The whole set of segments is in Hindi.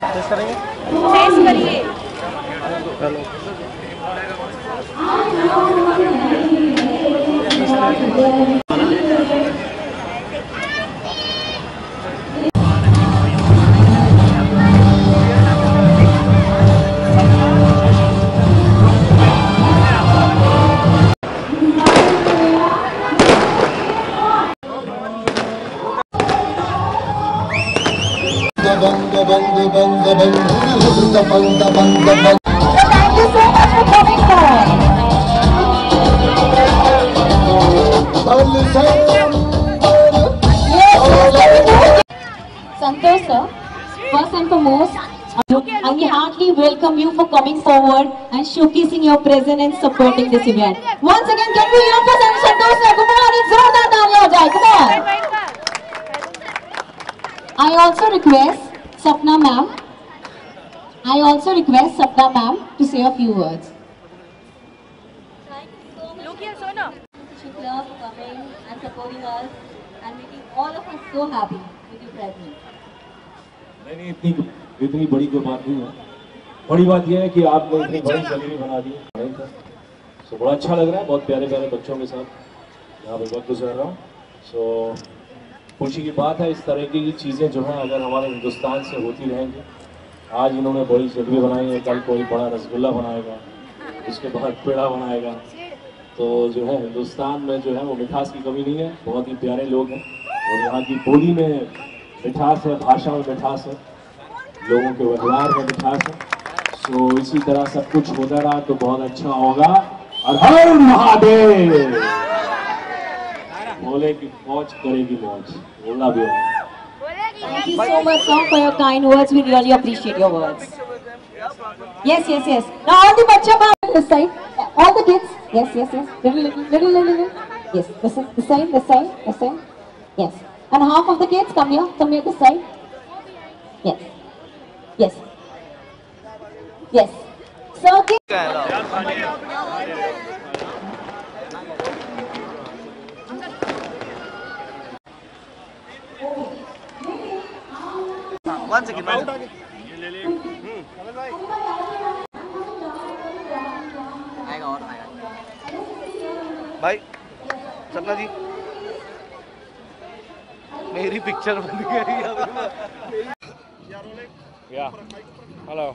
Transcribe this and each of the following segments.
टेस्ट करिए। Santosh sir, first and foremost, I heartily welcome you for coming forward and showcasing your presence and supporting this event. Once again, can we hear for Santosh sir? Come on, it's जोरदार तालियां हो जाए. Come on. I also request Sapna ma'am to say a few words. Thank you so much. Look here, Sona. Shukla for coming and supporting us and making all of us so happy with your presence. नहीं, इतनी बड़ी कोई बात नहीं है। बड़ी बात यह है कि आपने इतनी बड़ी गैलरी बना दी। सो बड़ा अच्छा लग रहा है, बहुत प्यारे प्यारे बच्चों के साथ यहाँ पे वक्त गुजार रहा हूँ। सो खुशी की बात है, इस तरह की चीज़ें जो हैं अगर हमारे हिंदुस्तान से होती रहेंगी। आज इन्होंने बड़ी जलेबी बनाई है, कल कोई बड़ा रसगुल्ला बनाएगा, उसके बाद पेड़ा बनाएगा। तो जो है हिंदुस्तान में जो है वो मिठास की कमी नहीं है, बहुत ही प्यारे लोग हैं और यहाँ की बोली में मिठास है, भाषा में मिठास है, लोगों के व्यवहार में मिठास है। सो इसी तरह सब कुछ होता रहा तो बहुत अच्छा होगा। और हर महादेव बोले की मौज करेगी मौज, बोला भी। Thank you so much, sir, for your kind words. We really appreciate your words. Yes. Now all the bacha this side, all the kids. Yes. Little. Yes, this is the same. Yes. And half of the kids come here this side. Yes. So kids. One second, भाई सपना जी मेरी पिक्चर बन गई। हेलो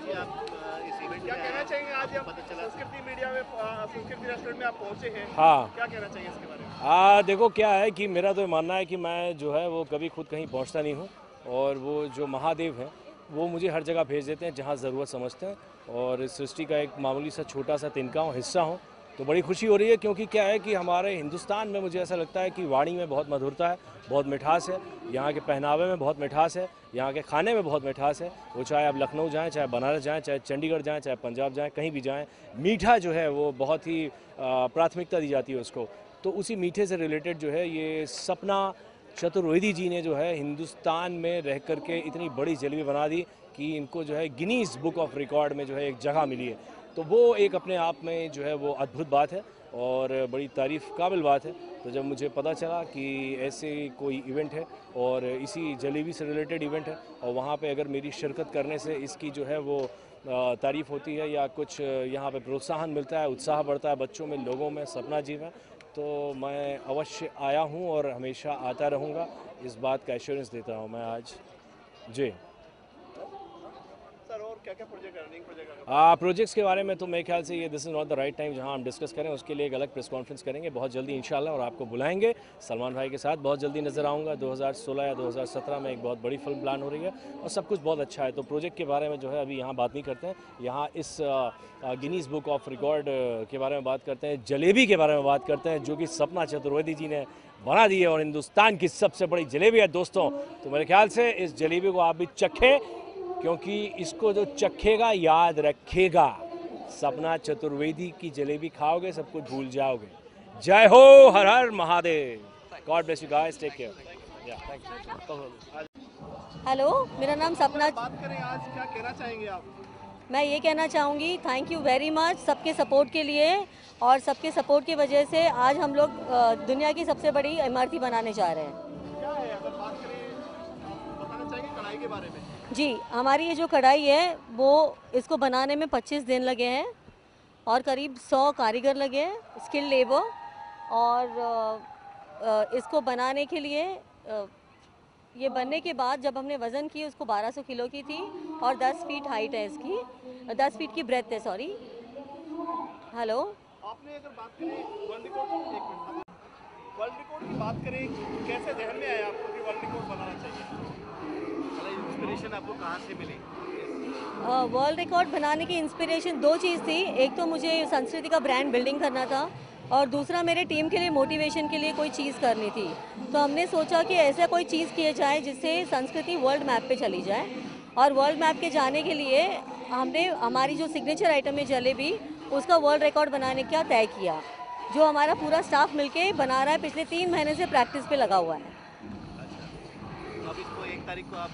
क्या कहना चाहेंगे आज आप संस्कृति मीडिया में संस्कृति रेस्टोरेंट में आप पहुंचे हैं? हाँ, क्या कहना चाहिए इसके बारे में? देखो क्या है कि मेरा तो मानना है कि मैं जो है वो कभी खुद कहीं पहुंचता नहीं हूं और वो जो महादेव हैं वो मुझे हर जगह भेज देते हैं जहां ज़रूरत समझते हैं और इस सृष्टि का एक मामूली सा छोटा सा तिनका हूँ, हिस्सा हूँ। तो बड़ी खुशी हो रही है क्योंकि क्या है कि हमारे हिंदुस्तान में मुझे ऐसा लगता है कि वाणी में बहुत मधुरता है, बहुत मिठास है, यहाँ के पहनावे में बहुत मिठास है, यहाँ के खाने में बहुत मिठास है। वो चाहे आप लखनऊ जाएँ, चाहे बनारस जाएँ, चाहे चंडीगढ़ जाएँ, चाहे पंजाब जाएँ, कहीं भी जाएँ, मीठा जो है वो बहुत ही प्राथमिकता दी जाती है उसको। तो उसी मीठे से रिलेटेड जो है ये सपना चतुर्वेदी जी ने जो है हिंदुस्तान में रह कर के इतनी बड़ी जलेबी बना दी कि इनको जो है गिनीज बुक ऑफ रिकॉर्ड में जो है एक जगह मिली है। तो वो एक अपने आप में जो है वो अद्भुत बात है और बड़ी तारीफ़ काबिल बात है। तो जब मुझे पता चला कि ऐसे कोई इवेंट है और इसी जलेबी से रिलेटेड इवेंट है और वहाँ पे अगर मेरी शिरकत करने से इसकी जो है वो तारीफ़ होती है या कुछ यहाँ पे प्रोत्साहन मिलता है, उत्साह बढ़ता है बच्चों में, लोगों में, सपना जी में, तो मैं अवश्य आया हूँ और हमेशा आता रहूँगा। इस बात का एश्योरेंस देता हूँ मैं आज जी। क्या प्रोजेक्ट रनिंग प्रोजेक्ट्स के बारे में तो मेरे ख्याल से ये this is not the right time जहां हम डिस्कस करें। उसके लिए एक अलग प्रेस कॉन्फ्रेंस करेंगे बहुत जल्दी इंशाल्लाह और आपको बुलाएंगे। सलमान भाई के साथ बहुत जल्दी नज़र आऊँगा। 2016 या 2017 में एक बहुत बड़ी फिल्म प्लान हो रही है और सब कुछ बहुत अच्छा है। तो प्रोजेक्ट के बारे में जो है अभी यहाँ बात नहीं करते हैं, यहाँ इस गिनीज बुक ऑफ रिकॉर्ड के बारे में बात करते हैं, जलेबी के बारे में बात करते हैं जो कि सपना चतुर्वेदी जी ने बना दी है और हिंदुस्तान की सबसे बड़ी जलेबी है दोस्तों। तो मेरे ख्याल से इस जलेबी को आप भी चखें क्योंकि इसको जो चखेगा याद रखेगा। सपना चतुर्वेदी की जलेबी खाओगे सब कुछ भूल जाओगे। जय हो, हर हर Mahadev. God bless you guys, take care. Hello, मेरा नाम सपना। बात करें आज क्या कहना चाहेंगे आप? मैं ये कहना चाहूँगी थैंक यू वेरी मच सबके सपोर्ट के लिए, और सबके सपोर्ट की वजह से आज हम लोग दुनिया की सबसे बड़ी इमारती बनाने जा रहे हैं। क्या है अगर बात करें, बताना चाहेंगे कढ़ाई के बारे में? जी, हमारी ये जो कढ़ाई है वो इसको बनाने में 25 दिन लगे हैं और करीब 100 कारीगर लगे हैं, स्किल लेबर। और इसको बनाने के लिए ये बनने के बाद जब हमने वज़न की उसको 1200 किलो की थी और 10 फीट हाइट है इसकी, 10 फीट की ब्रेथ है, सॉरी। हेलो, आपने अगर बात करें वर्ल्ड रिकॉर्ड, एक मिनट, वर्ल्ड रिकॉर्ड की बात करें, कैसे ध्यान में आया आपको कि वर्ल्ड रिकॉर्ड बनाना चाहिए? इंस्पिरेशन आपको कहाँ से मिली? वर्ल्ड रिकॉर्ड बनाने की इंस्पिरेशन दो चीज़ थी। एक तो मुझे संस्कृति का ब्रांड बिल्डिंग करना था और दूसरा मेरे टीम के लिए मोटिवेशन के लिए कोई चीज़ करनी थी। तो हमने सोचा कि ऐसा कोई चीज़ किया जाए जिससे संस्कृति वर्ल्ड मैप पे चली जाए। और वर्ल्ड मैप के जाने के लिए हमने हमारी जो सिग्नेचर आइटम है जलेबी, उसका वर्ल्ड रिकॉर्ड बनाने का तय किया, जो हमारा पूरा स्टाफ मिलके बना रहा है। पिछले 3 महीने से प्रैक्टिस पे लगा हुआ है। अच्छा, अब इसको 1 तारीख को आप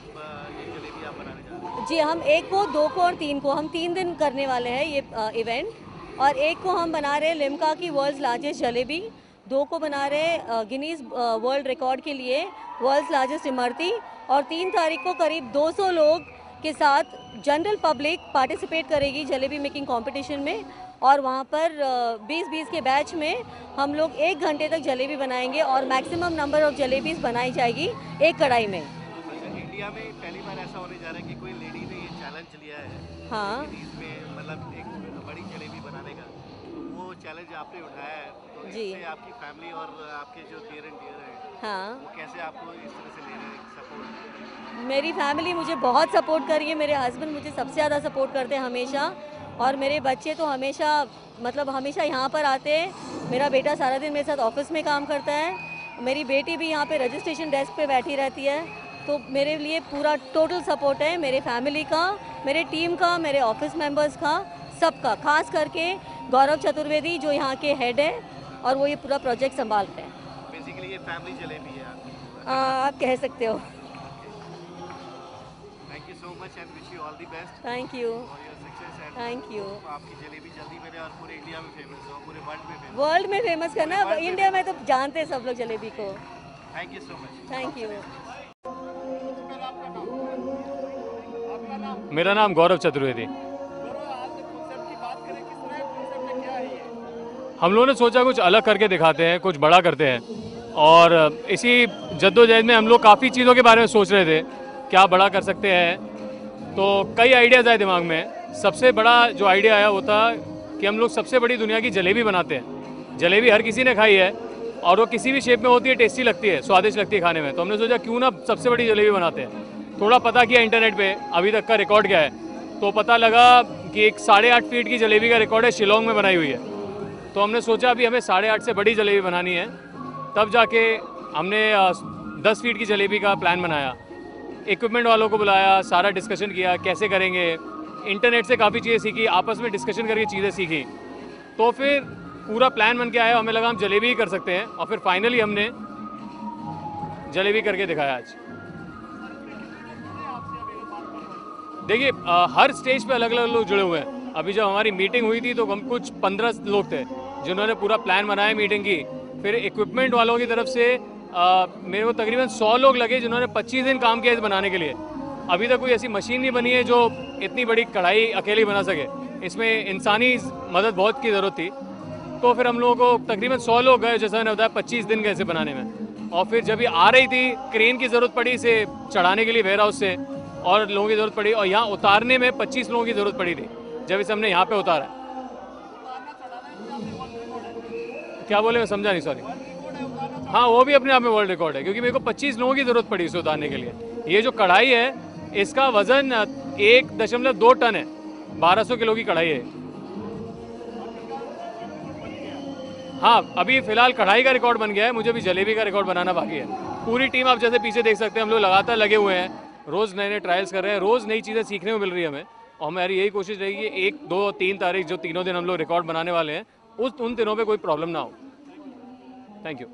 ये जलेबी आप बनाने जा रहे हैं? जी, हम 1 को, 2 को और 3 को, हम 3 दिन करने वाले हैं ये इवेंट। और 1 को हम बना रहे हैं लिम्का की वर्ल्ड्स लार्जेस्ट जलेबी, 2 को बना रहे हैं गिनीज वर्ल्ड रिकॉर्ड के लिए वर्ल्ड्स लार्जेस्ट इमरती, और 3 तारीख को करीब 200 लोग के साथ जनरल पब्लिक पार्टिसिपेट करेगी जलेबी मेकिंग कंपटीशन में। और वहाँ पर 20-20 के बैच में हम लोग 1 घंटे तक जलेबी बनाएंगे और मैक्सिमम नंबर ऑफ जलेबीज बनाई जाएगी एक कढ़ाई में। अच्छा, इंडिया में पहली बार ऐसा होने जा रहा है कि कोई लेडी ने ये चैलेंज लिया है, हाँ, इसमें मतलब एक बड़ी जलेबी बनाने का, तो वो चैलेंज आपने उठाया है, तो जी। इससे आपकी फैमिली और आपके जो डियर एंड डियर हैं, हाँ, वो कैसे आपको इस तरह से ले रहे हैं सपोर्ट? मेरी फैमिली मुझे बहुत सपोर्ट कर रही है। मेरे हस्बैंड मुझे सबसे ज़्यादा सपोर्ट करते हैं हमेशा, और मेरे बच्चे तो हमेशा हमेशा यहाँ पर आते हैं। मेरा बेटा सारा दिन मेरे साथ ऑफिस में काम करता है, मेरी बेटी भी यहाँ पे रजिस्ट्रेशन डेस्क पे बैठी रहती है। तो मेरे लिए पूरा टोटल सपोर्ट है, मेरे फैमिली का, मेरे टीम का, मेरे ऑफिस मेंबर्स का, सबका। खास करके गौरव चतुर्वेदी जो यहाँ के हेड है और वो ये पूरा प्रोजेक्ट संभालते हैं। बेसिकली ये फैमिली जलेबी है आपकी? आप कह सकते हो। Thank you so much and wish you all the best thank you, for your success and thank you. आपकी जलेबी जल्दी बने और पूरे इंडिया में फेमस हो, पूरे वर्ल्ड में फेमस। वर्ल्ड में फेमस करना, इंडिया में तो जानते हैं सब लोग जलेबी को। Thank you so much. Thank you. मेरा नाम गौरव चतुर्वेदी। हम लोगों ने सोचा कुछ अलग करके दिखाते हैं, कुछ बड़ा करते हैं, और इसी जद्दोजहद में हम लोग काफ़ी चीज़ों के बारे में सोच रहे थे क्या बड़ा कर सकते हैं। तो कई आइडियाज़ आए दिमाग में। सबसे बड़ा जो आइडिया आया वो था कि हम लोग सबसे बड़ी दुनिया की जलेबी बनाते हैं। जलेबी हर किसी ने खाई है और वो किसी भी शेप में होती है, टेस्टी लगती है, स्वादिष्ट लगती है खाने में। तो हमने सोचा क्यों ना सबसे बड़ी जलेबी बनाते हैं। थोड़ा पता किया इंटरनेट पे अभी तक का रिकॉर्ड क्या है, तो पता लगा कि एक 8.5 फीट की जलेबी का रिकॉर्ड है, शिलोंग में बनाई हुई है। तो हमने सोचा अभी हमें 8.5 से बड़ी जलेबी बनानी है। तब जाके हमने 10 फीट की जलेबी का प्लान बनाया, इक्विपमेंट वालों को बुलाया, सारा डिस्कशन किया कैसे करेंगे। इंटरनेट से काफ़ी चीज़ें सीखी, आपस में डिस्कशन करके चीज़ें सीखी, तो फिर पूरा प्लान बन के आया। हमें लगा हम जलेबी ही कर सकते हैं, और फिर फाइनली हमने जलेबी करके दिखाया आज। देखिए हर स्टेज पे अलग अलग लोग जुड़े हुए हैं। अभी जब हमारी मीटिंग हुई थी तो हम कुछ 15 लोग थे जिन्होंने पूरा प्लान बनाया मीटिंग की। फिर इक्विपमेंट वालों की तरफ से मेरे को तकरीबन 100 लोग लगे जिन्होंने 25 दिन काम किया इस बनाने के लिए। अभी तक कोई ऐसी मशीन नहीं बनी है जो इतनी बड़ी कढ़ाई अकेली बना सके। इसमें इंसानी मदद बहुत की ज़रूरत थी। तो फिर हम लोगों को तकरीबन 100 लोग गए, जैसा मैंने बताया 25 दिन गए इसे बनाने में। और फिर जब ये आ रही थी, क्रेन की ज़रूरत पड़ी इसे चढ़ाने के लिए वेयर हाउस से, और लोगों की ज़रूरत पड़ी, और यहाँ उतारने में 25 लोगों की ज़रूरत पड़ी थी जब इसे हमने यहाँ पे उतारा। क्या बोले, मैं समझा नहीं, सॉरी। हाँ, वो भी अपने आप में वर्ल्ड रिकॉर्ड है, क्योंकि मेरे को 25 लोगों की ज़रूरत पड़ी इसे उतारने के लिए। ये जो कढ़ाई है इसका वज़न 1.2 टन है, 1200 किलो की कढ़ाई है। हाँ, अभी फ़िलहाल कढ़ाई का रिकॉर्ड बन गया है, मुझे भी जलेबी का रिकॉर्ड बनाना बाकी है। पूरी टीम आप जैसे पीछे देख सकते हैं, हम लोग लगातार लगे हुए हैं, रोज़ नए नए ट्रायल्स कर रहे हैं, रोज़ नई चीज़ें सीखने को मिल रही है हमें। और हमारी यही कोशिश रहेगी कि 1, 2 और 3 तारीख जो तीनों दिन हम लोग रिकॉर्ड बनाने वाले हैं, उन दिनों पे कोई प्रॉब्लम ना हो। Thank you.